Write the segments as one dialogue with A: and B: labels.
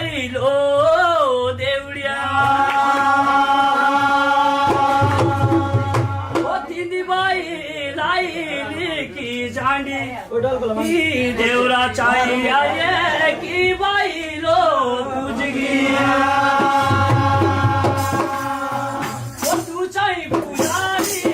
A: by law Devadiya तीन by लाई की झांडी देवरा चाहिए की बाई लो पूजगी तू चाहिए पुजारी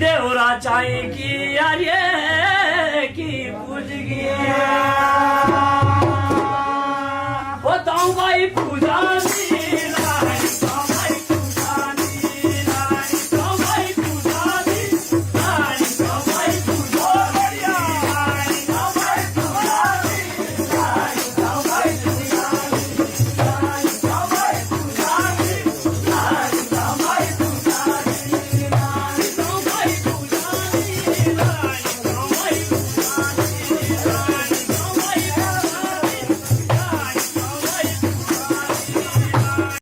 A: देवरा चाहे की यार की पूज गया